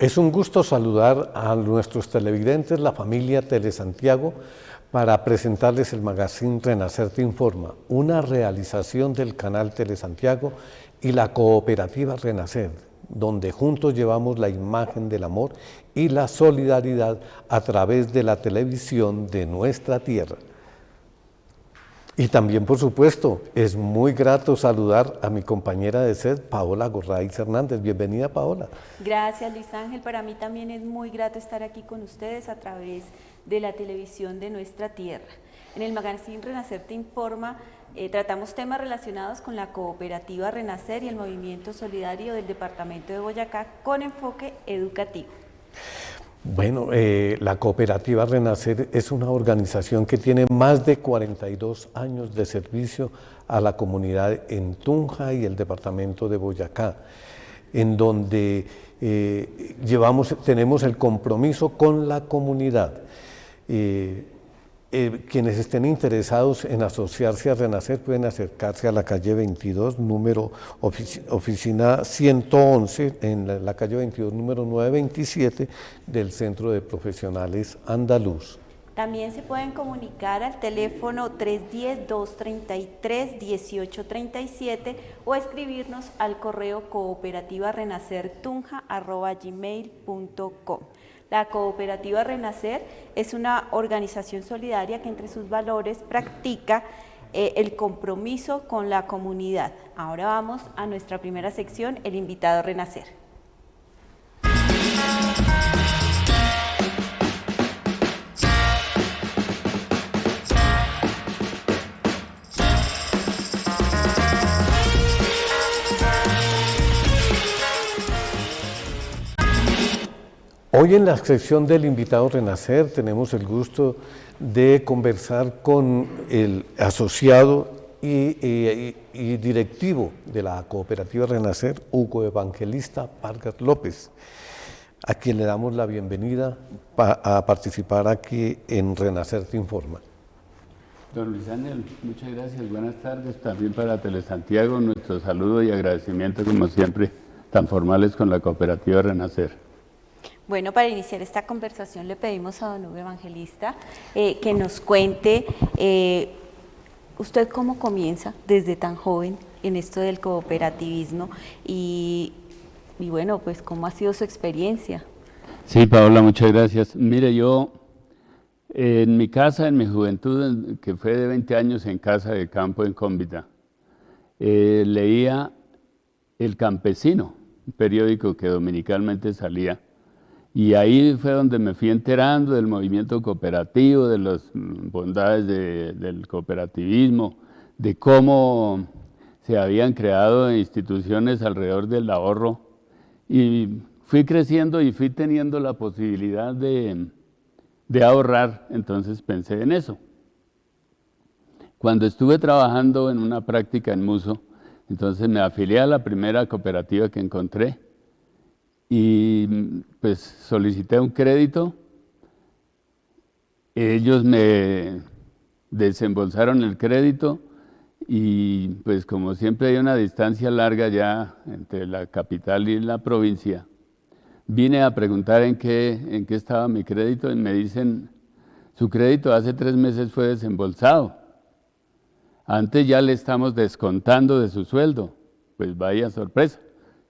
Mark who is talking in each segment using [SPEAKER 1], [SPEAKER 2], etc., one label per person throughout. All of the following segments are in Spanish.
[SPEAKER 1] Es un gusto saludar a nuestros televidentes, la familia Telesantiago, para presentarles el magazine Renacer Te Informa, una realización del canal Telesantiago y la cooperativa Renacer, donde juntos llevamos la imagen del amor y la solidaridad a través de la televisión de nuestra tierra. Y también, por supuesto, es muy grato saludar a mi compañera de set, Paola Gorraiz Hernández. Bienvenida, Paola.
[SPEAKER 2] Gracias, Luis Ángel. Para mí también es muy grato estar aquí con ustedes a través de la televisión de nuestra tierra. En el magazine Renacer Te Informa tratamos temas relacionados con la cooperativa Renacer y el movimiento solidario del departamento de Boyacá con enfoque educativo.
[SPEAKER 1] Bueno, la cooperativa Renacer es una organización que tiene más de 42 años de servicio a la comunidad en Tunja y el departamento de Boyacá, en donde tenemos el compromiso con la comunidad. Quienes estén interesados en asociarse a Renacer pueden acercarse a la calle 22, oficina 111, en la calle 22, número 927 del Centro de Profesionales Andaluz.
[SPEAKER 2] También se pueden comunicar al teléfono 310-233-1837 o escribirnos al correo cooperativarenacertunja@gmail.com. La cooperativa Renacer es una organización solidaria que entre sus valores practica el compromiso con la comunidad. Ahora vamos a nuestra primera sección, el invitado a Renacer.
[SPEAKER 1] Hoy en la sección del invitado Renacer tenemos el gusto de conversar con el asociado y directivo de la cooperativa Renacer, Hugo Evangelista Vargas López, a quien le damos la bienvenida a participar aquí en Renacer Te Informa.
[SPEAKER 3] Don Luis Ángel, muchas gracias, buenas tardes. También para Telesantiago, nuestro saludo y agradecimiento como siempre, tan formales con la cooperativa Renacer.
[SPEAKER 2] Bueno, para iniciar esta conversación le pedimos a don Hugo Evangelista que nos cuente usted cómo comienza desde tan joven en esto del cooperativismo y bueno, pues cómo ha sido su experiencia.
[SPEAKER 3] Sí, Paola, muchas gracias. Mire, yo en mi casa, en mi juventud, que fue de 20 años en casa de campo en Cómbita, leía El Campesino, un periódico que dominicalmente salía. Y ahí fue donde me fui enterando del movimiento cooperativo, de las bondades del cooperativismo, de cómo se habían creado instituciones alrededor del ahorro. Y fui creciendo y fui teniendo la posibilidad de ahorrar, entonces pensé en eso. Cuando estuve trabajando en una práctica en Muso, entonces me afilié a la primera cooperativa que encontré. Y pues solicité un crédito, ellos me desembolsaron el crédito y pues como siempre hay una distancia larga ya entre la capital y la provincia, vine a preguntar en qué estaba mi crédito y me dicen, su crédito hace 3 meses fue desembolsado, antes ya le estamos descontando de su sueldo, pues vaya sorpresa.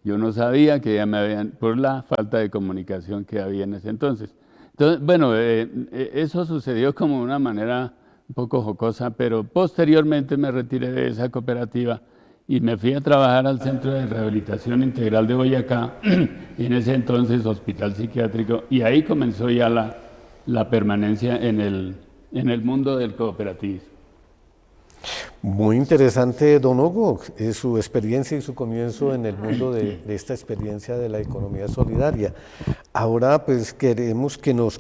[SPEAKER 3] Yo no sabía que ya me habían, por la falta de comunicación que había en ese entonces. Entonces, bueno, eso sucedió como de una manera un poco jocosa, pero posteriormente me retiré de esa cooperativa y me fui a trabajar al Centro de Rehabilitación Integral de Boyacá, y en ese entonces Hospital Psiquiátrico, y ahí comenzó ya la permanencia en el mundo del cooperativismo.
[SPEAKER 1] Muy interesante, don Hugo, su experiencia y su comienzo en el mundo de esta experiencia de la economía solidaria. Ahora pues queremos que nos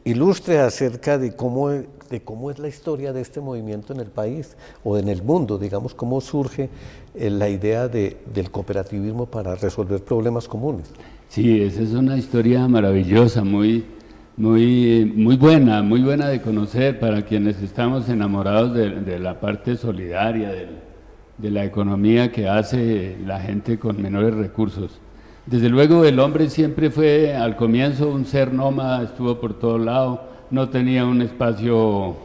[SPEAKER 1] ilustre acerca de cómo es la historia de este movimiento en el país o en el mundo, digamos, cómo surge la idea del cooperativismo para resolver problemas comunes.
[SPEAKER 3] Sí, esa es una historia maravillosa, muy buena de conocer para quienes estamos enamorados de la parte solidaria, de la economía que hace la gente con menores recursos. Desde luego el hombre siempre fue al comienzo un ser nómada, estuvo por todo lado, no tenía un espacio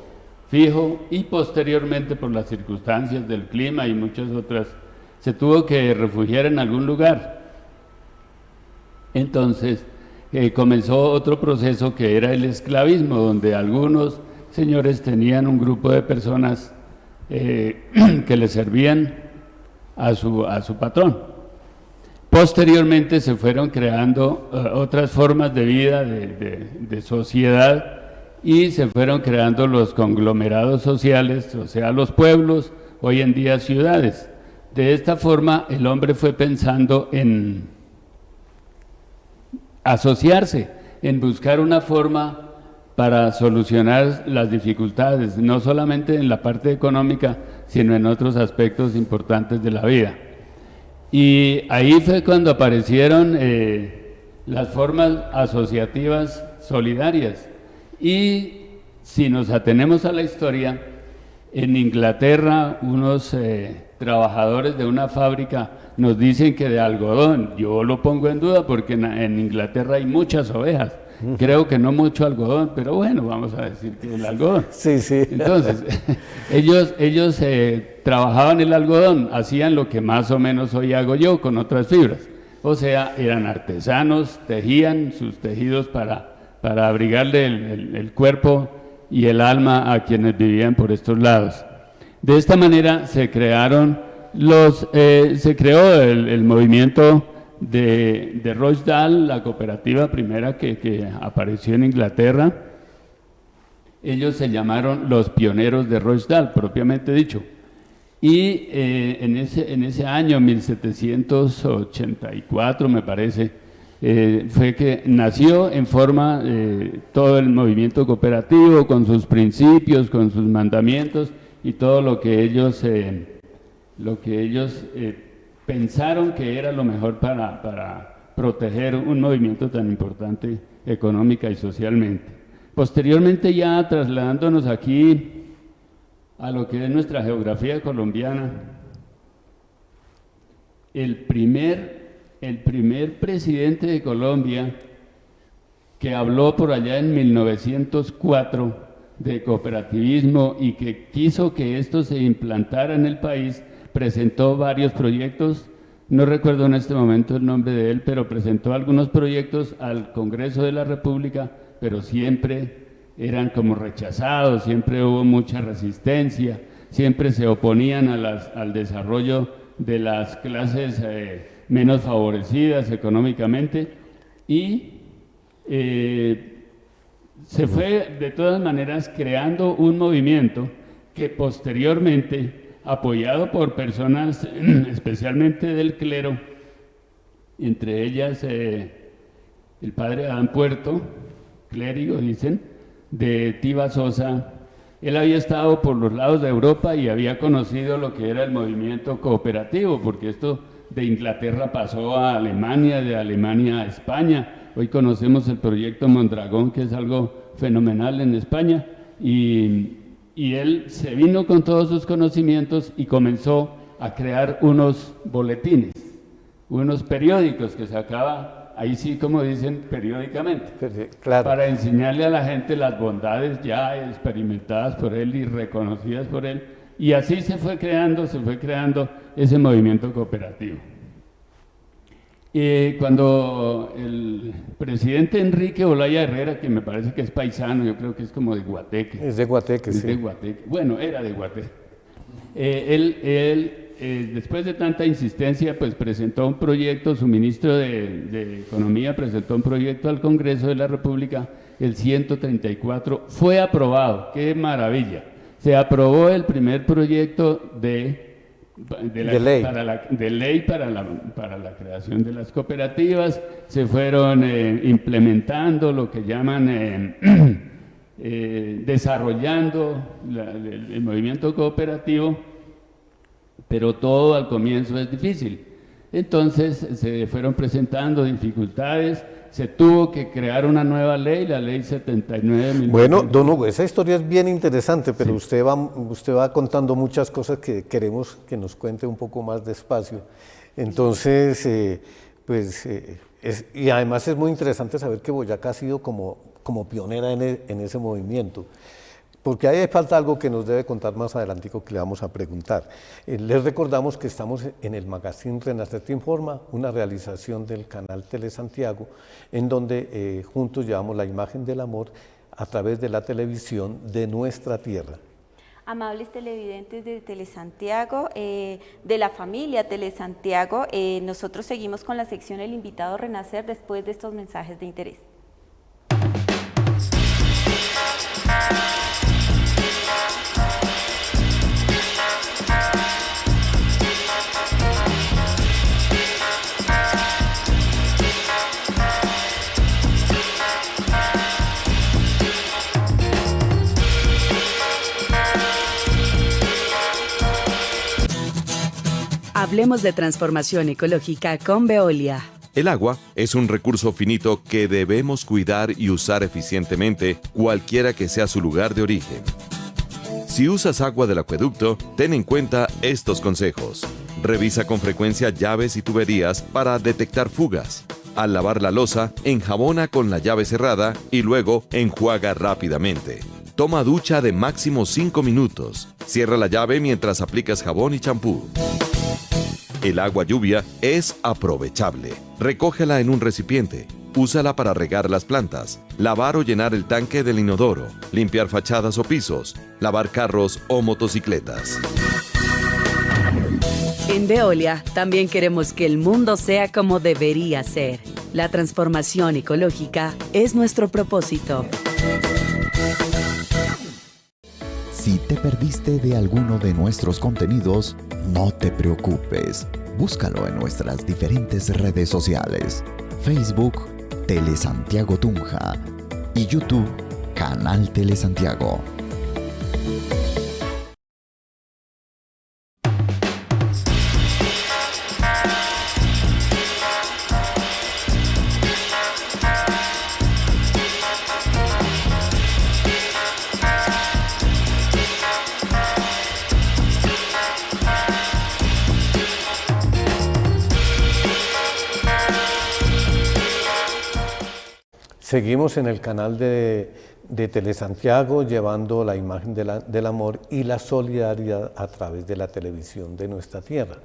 [SPEAKER 3] fijo y posteriormente por las circunstancias del clima y muchas otras se tuvo que refugiar en algún lugar. Entonces comenzó otro proceso que era el esclavismo, donde algunos señores tenían un grupo de personas que le servían a su patrón. Posteriormente se fueron creando otras formas de vida, de sociedad, y se fueron creando los conglomerados sociales, o sea, los pueblos, hoy en día ciudades. De esta forma el hombre fue pensando en asociarse, en buscar una forma para solucionar las dificultades, no solamente en la parte económica, sino en otros aspectos importantes de la vida. Y ahí fue cuando aparecieron las formas asociativas solidarias. Y si nos atenemos a la historia, en Inglaterra unos trabajadores de una fábrica nos dicen que de algodón. Yo lo pongo en duda porque en Inglaterra hay muchas ovejas. Creo que no mucho algodón, pero bueno, vamos a decir que el algodón.
[SPEAKER 1] Sí, sí.
[SPEAKER 3] Entonces, ellos trabajaban el algodón, hacían lo que más o menos hoy hago yo con otras fibras. O sea, eran artesanos, tejían sus tejidos para abrigarle el cuerpo y el alma a quienes vivían por estos lados. De esta manera se crearon se creó el movimiento de Rochdale, la cooperativa primera que apareció en Inglaterra. Ellos se llamaron los pioneros de Rochdale, propiamente dicho. Y en ese año, 1784, me parece, fue que nació en forma todo el movimiento cooperativo, con sus principios, con sus mandamientos y todo lo que ellos pensaron que era lo mejor para proteger un movimiento tan importante económica y socialmente. Posteriormente, ya trasladándonos aquí a lo que es nuestra geografía colombiana, el primer presidente de Colombia que habló por allá en 1904 de cooperativismo y que quiso que esto se implantara en el país, presentó varios proyectos, no recuerdo en este momento el nombre de él, pero presentó algunos proyectos al Congreso de la República, pero siempre eran como rechazados, siempre hubo mucha resistencia, siempre se oponían al desarrollo de las clases menos favorecidas económicamente y se fue de todas maneras creando un movimiento que posteriormente, apoyado por personas especialmente del clero, entre ellas el padre Adán Puerto, clérigo dicen, de Tiva Sosa. Él había estado por los lados de Europa y había conocido lo que era el movimiento cooperativo, porque esto de Inglaterra pasó a Alemania, de Alemania a España. Hoy conocemos el proyecto Mondragón, que es algo fenomenal en España, y él se vino con todos sus conocimientos y comenzó a crear unos boletines, unos periódicos que sacaba, ahí sí como dicen, periódicamente,
[SPEAKER 1] claro,
[SPEAKER 3] para enseñarle a la gente las bondades ya experimentadas por él y reconocidas por él, y así se fue creando ese movimiento cooperativo. Cuando el presidente Enrique Olaya Herrera, que me parece que es paisano, yo creo que es como de Guateque.
[SPEAKER 1] Es de Guateque, sí.
[SPEAKER 3] De Guateque. Bueno, era de Guateque. Después de tanta insistencia, pues presentó un proyecto, su ministro de Economía presentó un proyecto al Congreso de la República, el 134, fue aprobado, qué maravilla. Se aprobó el primer proyecto de ley para la creación de las cooperativas, se fueron implementando lo que llaman desarrollando el movimiento cooperativo, pero todo al comienzo es difícil. Entonces se fueron presentando dificultades, se tuvo que crear una nueva ley, la ley 79.
[SPEAKER 1] Bueno, don Hugo, esa historia es bien interesante, pero sí, usted va contando muchas cosas que queremos que nos cuente un poco más despacio. Entonces, pues, y además es muy interesante saber que Boyacá ha sido como pionera en ese movimiento. Porque ahí falta algo que nos debe contar más adelantico que le vamos a preguntar. Les recordamos que estamos en el magazine Renacer Te Informa, una realización del canal Telesantiago, en donde juntos llevamos la imagen del amor a través de la televisión de nuestra tierra.
[SPEAKER 2] Amables televidentes de Telesantiago, de la familia Telesantiago, nosotros seguimos con la sección El Invitado a Renacer después de estos mensajes de interés.
[SPEAKER 4] Hablemos de transformación ecológica con Veolia.
[SPEAKER 5] El agua es un recurso finito que debemos cuidar y usar eficientemente, cualquiera que sea su lugar de origen. Si usas agua del acueducto, ten en cuenta estos consejos. Revisa con frecuencia llaves y tuberías para detectar fugas. Al lavar la loza, enjabona con la llave cerrada y luego enjuaga rápidamente. Toma ducha de máximo 5 minutos. Cierra la llave mientras aplicas jabón y champú. El agua lluvia es aprovechable. Recógela en un recipiente. Úsala para regar las plantas, lavar o llenar el tanque del inodoro, limpiar fachadas o pisos, lavar carros o motocicletas.
[SPEAKER 4] En Veolia también queremos que el mundo sea como debería ser. La transformación ecológica es nuestro propósito.
[SPEAKER 6] Si te perdiste de alguno de nuestros contenidos, no te preocupes. Búscalo en nuestras diferentes redes sociales. Facebook, Telesantiago Tunja y YouTube, Canal Telesantiago.
[SPEAKER 1] Seguimos en el canal de Telesantiago llevando la imagen del amor y la solidaridad a través de la televisión de nuestra tierra.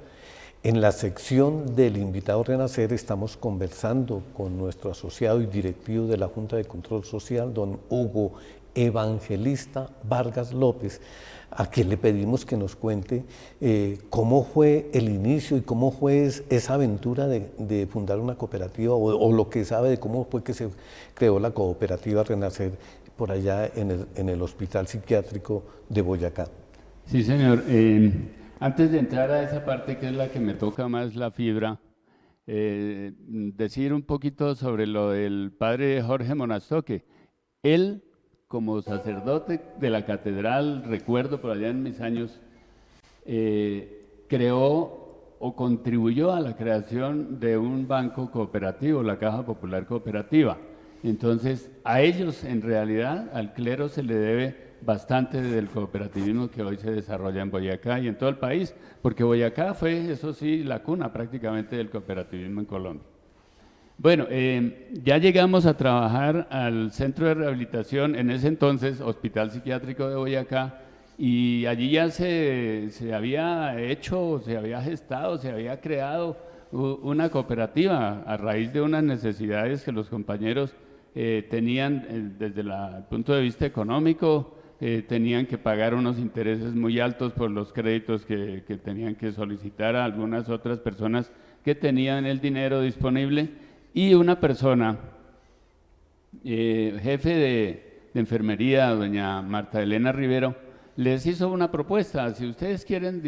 [SPEAKER 1] En la sección del Invitado a Renacer estamos conversando con nuestro asociado y directivo de la Junta de Control Social, don Hugo Evangelista Vargas López, a quien le pedimos que nos cuente cómo fue el inicio y cómo fue esa aventura de fundar una cooperativa o lo que sabe de cómo fue que se creó la cooperativa Renacer por allá en el Hospital Psiquiátrico de Boyacá.
[SPEAKER 3] Sí, señor. Antes de entrar a esa parte que es la que me toca más la fibra, decir un poquito sobre lo del padre Jorge Monastoque. Él, como sacerdote de la catedral, recuerdo por allá en mis años, creó o contribuyó a la creación de un banco cooperativo, la Caja Popular Cooperativa. Entonces, a ellos, en realidad, al clero se le debe bastante del cooperativismo que hoy se desarrolla en Boyacá y en todo el país, porque Boyacá fue, eso sí, la cuna prácticamente del cooperativismo en Colombia. Bueno, ya llegamos a trabajar al centro de rehabilitación, en ese entonces Hospital Psiquiátrico de Boyacá, y allí ya se había hecho, se había gestado, se había creado una cooperativa a raíz de unas necesidades que los compañeros tenían desde el punto de vista económico, tenían que pagar unos intereses muy altos por los créditos que tenían que solicitar a algunas otras personas que tenían el dinero disponible. Y una persona, jefe de enfermería, doña Marta Elena Rivero, les hizo una propuesta: si ustedes quieren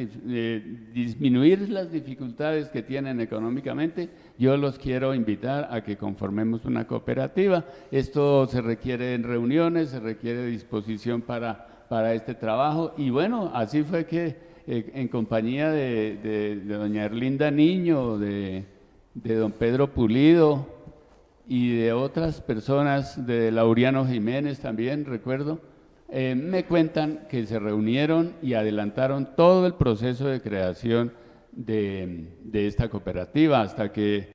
[SPEAKER 3] disminuir las dificultades que tienen económicamente, yo los quiero invitar a que conformemos una cooperativa. Esto se requiere en reuniones, se requiere disposición para este trabajo. Y bueno, así fue que en compañía de doña Erlinda Niño, de don Pedro Pulido y de otras personas, de Laureano Jiménez también, recuerdo, me cuentan que se reunieron y adelantaron todo el proceso de creación de esta cooperativa hasta que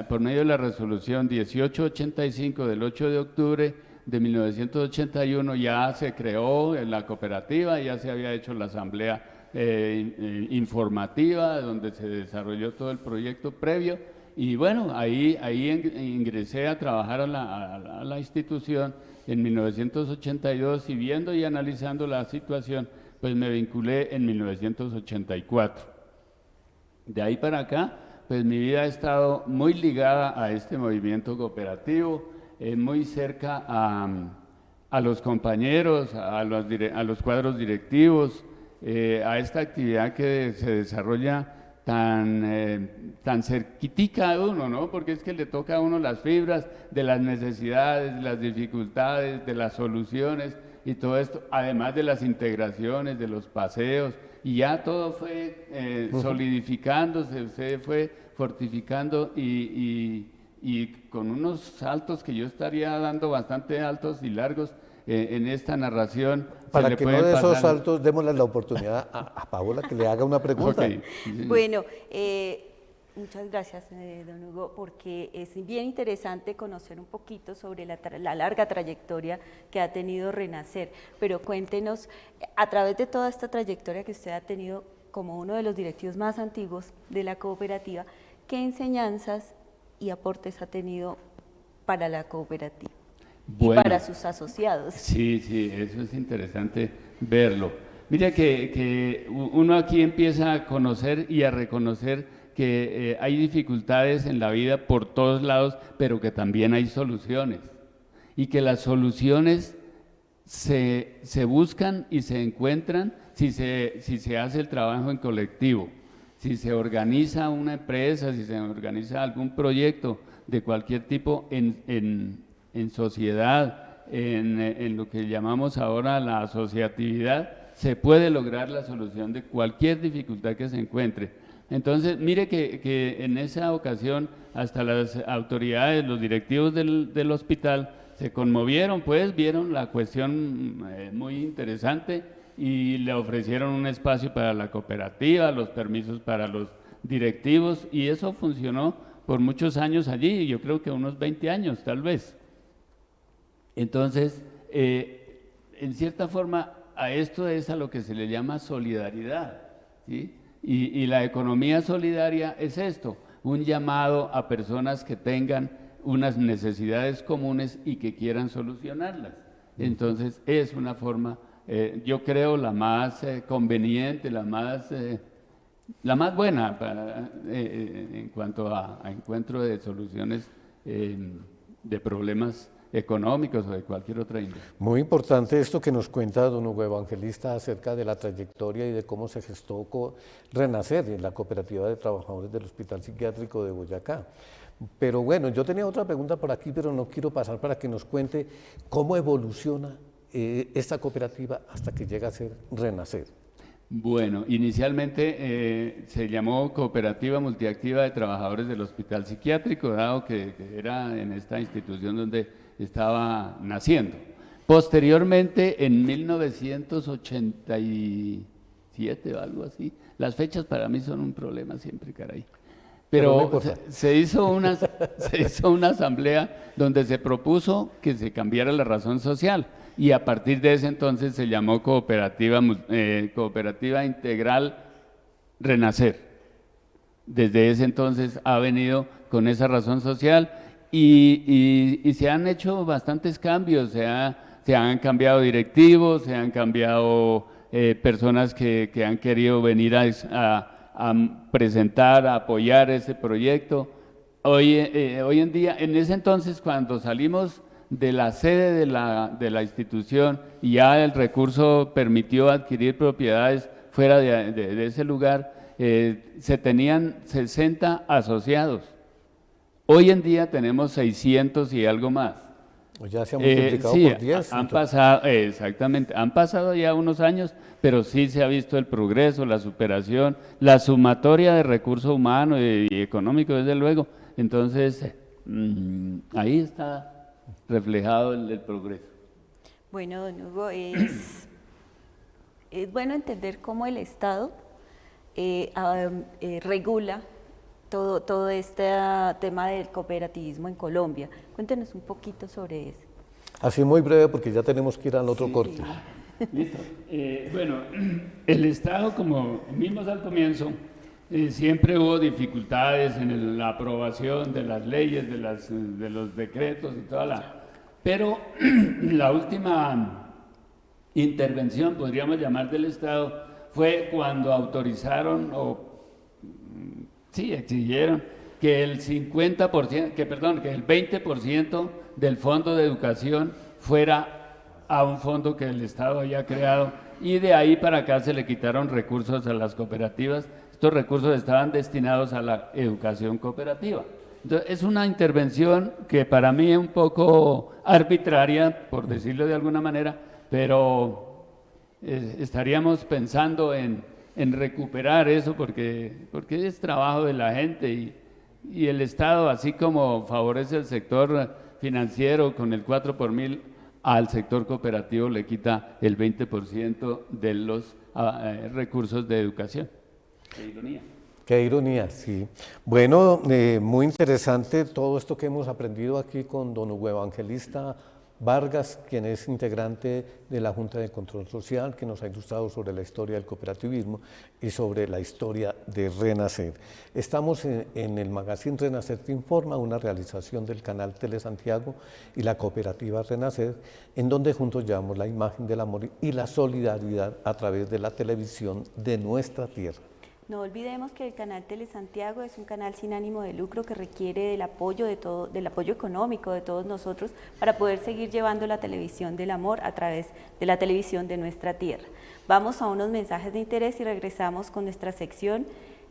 [SPEAKER 3] por medio de la resolución 1885 del 8 de octubre de 1981 ya se creó la cooperativa, ya se había hecho la asamblea informativa donde se desarrolló todo el proyecto previo y bueno, ahí ingresé a trabajar a la institución en 1982 y viendo y analizando la situación, pues me vinculé en 1984. De ahí para acá, pues mi vida ha estado muy ligada a este movimiento cooperativo, muy cerca a los compañeros, a los cuadros directivos, a esta actividad que se desarrolla tan cerquitica a uno, ¿no? Porque es que le toca a uno las fibras de las necesidades, de las dificultades, de las soluciones y todo esto, además de las integraciones, de los paseos, y ya todo fue solidificándose, se fue fortificando y con unos saltos que yo estaría dando bastante altos y largos en esta narración.
[SPEAKER 1] Para que no de esos saltos, démosle la oportunidad a Paola que le haga una pregunta.
[SPEAKER 3] Okay.
[SPEAKER 2] Bueno, muchas gracias, don Hugo, porque es bien interesante conocer un poquito sobre la larga trayectoria que ha tenido Renacer, pero cuéntenos, a través de toda esta trayectoria que usted ha tenido como uno de los directivos más antiguos de la cooperativa, ¿qué enseñanzas y aportes ha tenido para la cooperativa?
[SPEAKER 3] Bueno,
[SPEAKER 2] y para sus asociados.
[SPEAKER 3] Sí, eso es interesante verlo. Mira que uno aquí empieza a conocer y a reconocer que hay dificultades en la vida por todos lados, pero que también hay soluciones. Y que las soluciones se buscan y se encuentran si se hace el trabajo en colectivo, si se organiza una empresa, si se organiza algún proyecto de cualquier tipo en sociedad, en lo que llamamos ahora la asociatividad, se puede lograr la solución de cualquier dificultad que se encuentre. Entonces, mire que en esa ocasión hasta las autoridades, los directivos del hospital se conmovieron, pues vieron la cuestión muy interesante y le ofrecieron un espacio para la cooperativa, los permisos para los directivos y eso funcionó por muchos años allí, yo creo que unos 20 años tal vez. Entonces, en cierta forma, a esto es a lo que se le llama solidaridad, ¿sí? Y la economía solidaria es esto, un llamado a personas que tengan unas necesidades comunes y que quieran solucionarlas. Entonces, es una forma, yo creo, la más conveniente, la más buena en cuanto a encuentro de soluciones de problemas económicos o de cualquier otra índole.
[SPEAKER 1] Muy importante esto que nos cuenta don Hugo Evangelista acerca de la trayectoria y de cómo se gestó Renacer en la Cooperativa de Trabajadores del Hospital Psiquiátrico de Boyacá. Pero bueno, yo tenía otra pregunta por aquí, pero no quiero pasar para que nos cuente cómo evoluciona esta cooperativa hasta que llega a ser Renacer.
[SPEAKER 3] Bueno, inicialmente se llamó Cooperativa Multiactiva de Trabajadores del Hospital Psiquiátrico, dado que era en esta institución donde estaba naciendo. Posteriormente, en 1987 o algo así, las fechas para mí son un problema siempre, caray. Pero no se hizo una asamblea donde se propuso que se cambiara la razón social y a partir de ese entonces se llamó Cooperativa Integral Renacer. Desde ese entonces ha venido con esa razón social y se han hecho bastantes cambios, se han cambiado directivos, se han cambiado personas que han querido venir a presentar, a apoyar ese proyecto. Hoy en día, en ese entonces cuando salimos de la sede de la institución y ya el recurso permitió adquirir propiedades fuera de ese lugar, se tenían 60 asociados. Hoy en día tenemos 600 y algo más.
[SPEAKER 1] Ya se ha multiplicado
[SPEAKER 3] sí,
[SPEAKER 1] por 10.
[SPEAKER 3] Han pasado, exactamente, han pasado ya unos años, pero sí se ha visto el progreso, la superación, la sumatoria de recursos humanos y económicos, desde luego. Entonces, ahí está reflejado el progreso.
[SPEAKER 2] Bueno, don Hugo, es bueno entender cómo el Estado regula todo este tema del cooperativismo en Colombia. Cuéntenos un poquito sobre eso.
[SPEAKER 1] Así muy breve porque ya tenemos que ir al otro corte.
[SPEAKER 3] Listo. Bueno, el Estado, como vimos al comienzo, siempre hubo dificultades en la aprobación de las leyes, de los decretos y toda la... Pero la última intervención, podríamos llamar, del Estado fue cuando autorizaron exigieron que el 50%, que el 20% del fondo de educación fuera a un fondo que el Estado había creado, y de ahí para acá se le quitaron recursos a las cooperativas. Estos recursos estaban destinados a la educación cooperativa. Entonces, es una intervención que para mí es un poco arbitraria, por decirlo de alguna manera, pero estaríamos pensando en recuperar eso porque es trabajo de la gente, y el Estado, así como favorece el sector financiero con el 4 por mil, al sector cooperativo le quita el 20% de los recursos de educación. Qué ironía.
[SPEAKER 1] Qué ironía, sí. Bueno, muy interesante todo esto que hemos aprendido aquí con don Hugo Evangelista Vargas, quien es integrante de la Junta de Control Social, que nos ha ilustrado sobre la historia del cooperativismo y sobre la historia de Renacer. Estamos en el magazine Renacer Te Informa, una realización del canal Telesantiago y la cooperativa Renacer, en donde juntos llevamos la imagen del amor y la solidaridad a través de la televisión de nuestra tierra.
[SPEAKER 2] No olvidemos que el canal Telesantiago es un canal sin ánimo de lucro que requiere del apoyo del apoyo económico de todos nosotros para poder seguir llevando la televisión del amor a través de la televisión de nuestra tierra. Vamos a unos mensajes de interés y regresamos con nuestra sección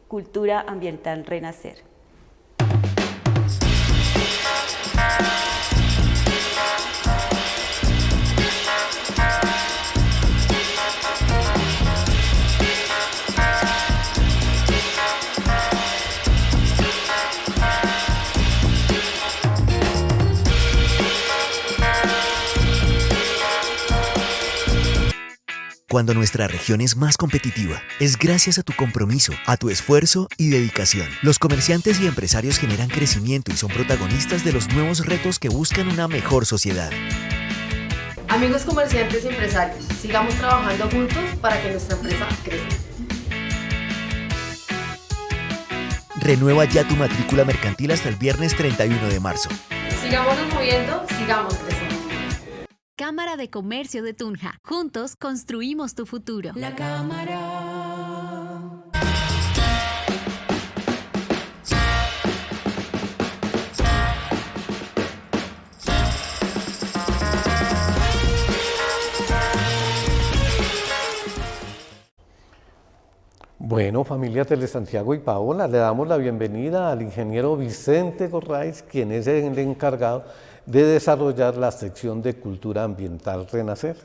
[SPEAKER 2] Cultura Ambiental Renacer.
[SPEAKER 7] Cuando nuestra región es más competitiva, es gracias a tu compromiso, a tu esfuerzo y dedicación. Los comerciantes y empresarios generan crecimiento y son protagonistas de los nuevos retos que buscan una mejor sociedad.
[SPEAKER 8] Amigos comerciantes y empresarios, sigamos trabajando juntos para que nuestra empresa crezca.
[SPEAKER 7] Renueva ya tu matrícula mercantil hasta el viernes 31 de marzo.
[SPEAKER 8] Sigámonos moviendo, sigamos creciendo.
[SPEAKER 9] Cámara de Comercio de Tunja. Juntos construimos tu futuro.
[SPEAKER 10] La Cámara.
[SPEAKER 1] Bueno, familia Telesantiago y Paola, le damos la bienvenida al ingeniero Vicente Gorraiz, quien es el encargado de desarrollar la sección de Cultura Ambiental Renacer.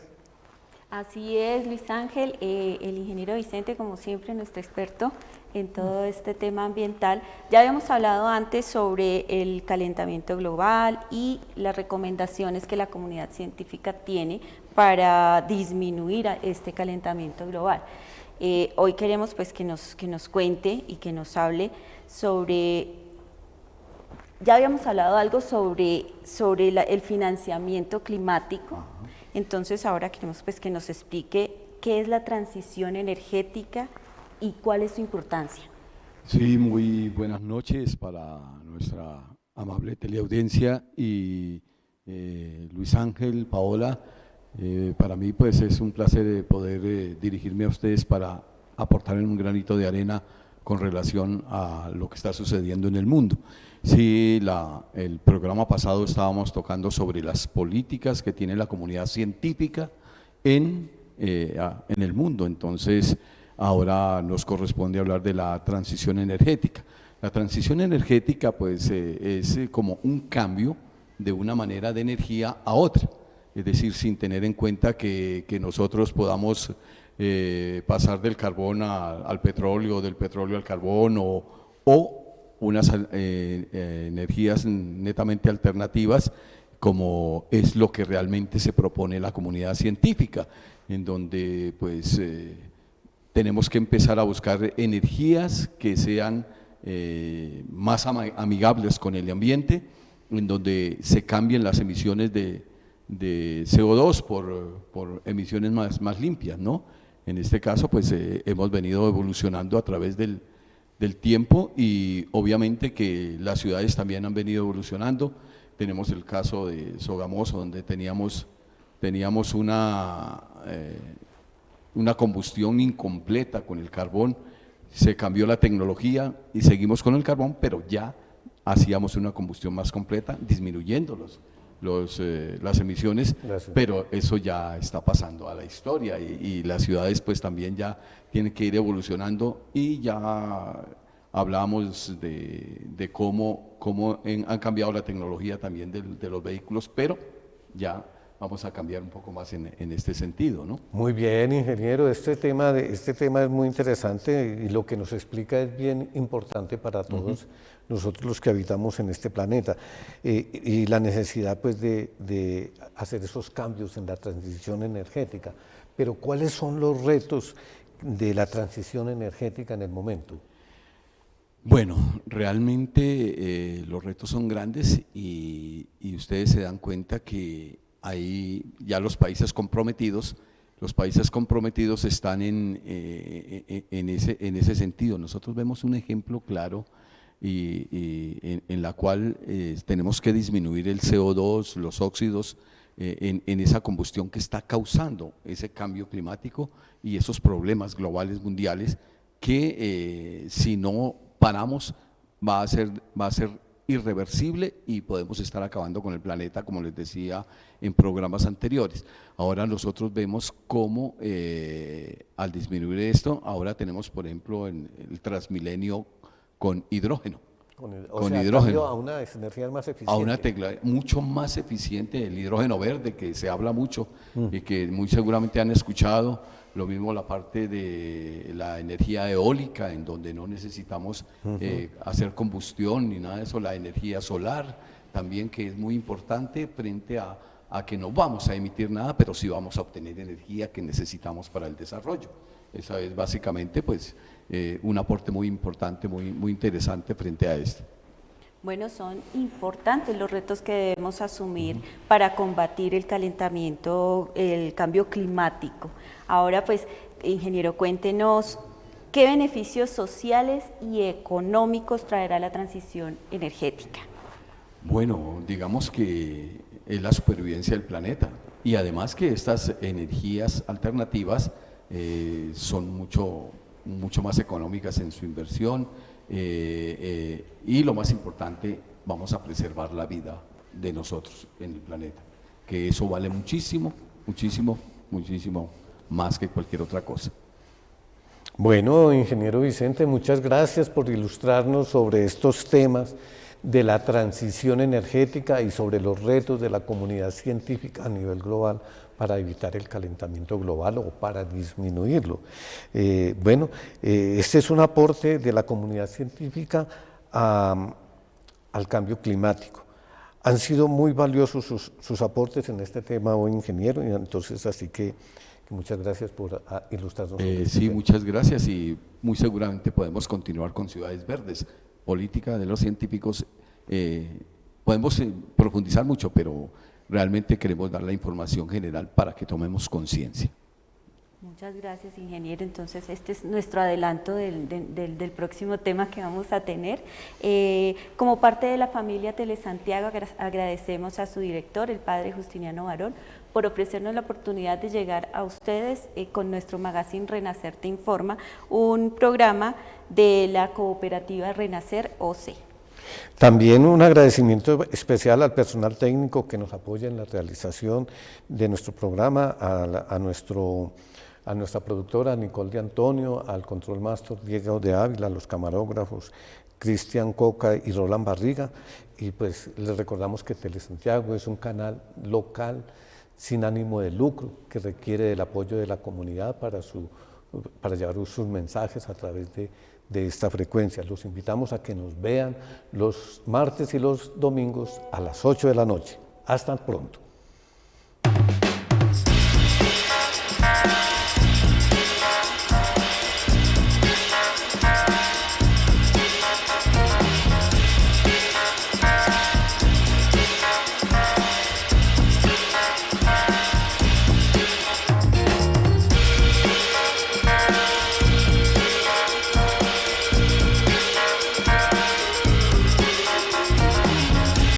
[SPEAKER 2] Así es, Luis Ángel, el ingeniero Vicente, como siempre, nuestro experto en todo este tema ambiental. Ya habíamos hablado antes sobre el calentamiento global y las recomendaciones que la comunidad científica tiene para disminuir este calentamiento global. Hoy queremos pues que nos cuente y que nos hable sobre... Ya habíamos hablado algo sobre el financiamiento climático, entonces ahora queremos pues que nos explique qué es la transición energética y cuál es su importancia.
[SPEAKER 11] Sí, muy buenas noches para nuestra amable teleaudiencia y Luis Ángel, Paola. Para mí pues es un placer poder dirigirme a ustedes para aportar un granito de arena con relación a lo que está sucediendo en el mundo. Sí, el programa pasado estábamos tocando sobre las políticas que tiene la comunidad científica en el mundo, entonces ahora nos corresponde hablar de la transición energética. La transición energética pues es como un cambio de una manera de energía a otra, es decir, sin tener en cuenta que nosotros podamos pasar del carbón al petróleo, del petróleo al carbón o unas energías netamente alternativas, como es lo que realmente se propone la comunidad científica, en donde pues tenemos que empezar a buscar energías que sean más amigables con el ambiente, en donde se cambien las emisiones de CO2 por emisiones más limpias, ¿no? En este caso, pues hemos venido evolucionando a través del tiempo y obviamente que las ciudades también han venido evolucionando. Tenemos el caso de Sogamoso, donde teníamos una combustión incompleta con el carbón. Se cambió la tecnología y seguimos con el carbón, pero ya hacíamos una combustión más completa, disminuyendo las emisiones.
[SPEAKER 1] Gracias.
[SPEAKER 11] Pero eso ya está pasando a la historia y las ciudades pues también ya tienen que ir evolucionando, y ya hablamos de cómo han cambiado la tecnología también de los vehículos, pero ya vamos a cambiar un poco más en este sentido, ¿no?
[SPEAKER 1] Muy bien, ingeniero, este tema es muy interesante y lo que nos explica es bien importante para todos nosotros los que habitamos en este planeta, y la necesidad pues de hacer esos cambios en la transición energética. Pero ¿cuáles son los retos de la transición energética en el momento?
[SPEAKER 11] Bueno, realmente los retos son grandes y ustedes se dan cuenta que ahí ya los países comprometidos están en ese sentido. Nosotros vemos un ejemplo claro en la cual tenemos que disminuir el CO2, los óxidos, en esa combustión que está causando ese cambio climático y esos problemas globales mundiales que si no paramos va a ser irreversible y podemos estar acabando con el planeta, como les decía en programas anteriores. Ahora nosotros vemos cómo al disminuir esto, ahora tenemos por ejemplo el Transmilenio con hidrógeno.
[SPEAKER 1] Con hidrógeno. A una energía más eficiente.
[SPEAKER 11] A una mucho más eficiente, el hidrógeno verde, que se habla mucho y que muy seguramente han escuchado. Lo mismo la parte de la energía eólica, en donde no necesitamos hacer combustión ni nada de eso. La energía solar también, que es muy importante frente a que no vamos a emitir nada, pero sí vamos a obtener energía que necesitamos para el desarrollo. Esa es básicamente pues un aporte muy importante, muy interesante frente a esto.
[SPEAKER 2] Bueno, son importantes los retos que debemos asumir para combatir el calentamiento, el cambio climático. Ahora, pues, ingeniero, cuéntenos qué beneficios sociales y económicos traerá la transición energética.
[SPEAKER 11] Bueno, digamos que es la supervivencia del planeta y además que estas energías alternativas son mucho más económicas en su inversión. Y lo más importante, vamos a preservar la vida de nosotros en el planeta, que eso vale muchísimo más que cualquier otra cosa.
[SPEAKER 1] Bueno, ingeniero Vicente, muchas gracias por ilustrarnos sobre estos temas de la transición energética y sobre los retos de la comunidad científica a nivel global para evitar el calentamiento global o para disminuirlo. Este es un aporte de la comunidad científica al cambio climático. Han sido muy valiosos sus aportes en este tema hoy, ingeniero, y entonces así que muchas gracias por ilustrarnos.
[SPEAKER 11] Sí, muchas gracias y muy seguramente podemos continuar con Ciudades Verdes. Política de los científicos, podemos profundizar mucho, pero realmente queremos dar la información general para que tomemos conciencia.
[SPEAKER 2] Muchas gracias, ingeniero. Entonces, este es nuestro adelanto del próximo tema que vamos a tener. Como parte de la familia Telesantiago, agradecemos a su director, el padre Justiniano Barón, por ofrecernos la oportunidad de llegar a ustedes con nuestro magazine Renacer Te Informa, un programa de la cooperativa Renacer OC.
[SPEAKER 1] También un agradecimiento especial al personal técnico que nos apoya en la realización de nuestro programa, a nuestra productora Nicole de Antonio, al Control Master Diego de Ávila, a los camarógrafos Cristian Coca y Roland Barriga, y pues les recordamos que Telesantiago es un canal local sin ánimo de lucro que requiere del apoyo de la comunidad para llevar sus mensajes a través de esta frecuencia. Los invitamos a que nos vean los martes y los domingos a las 8 de la noche. Hasta pronto.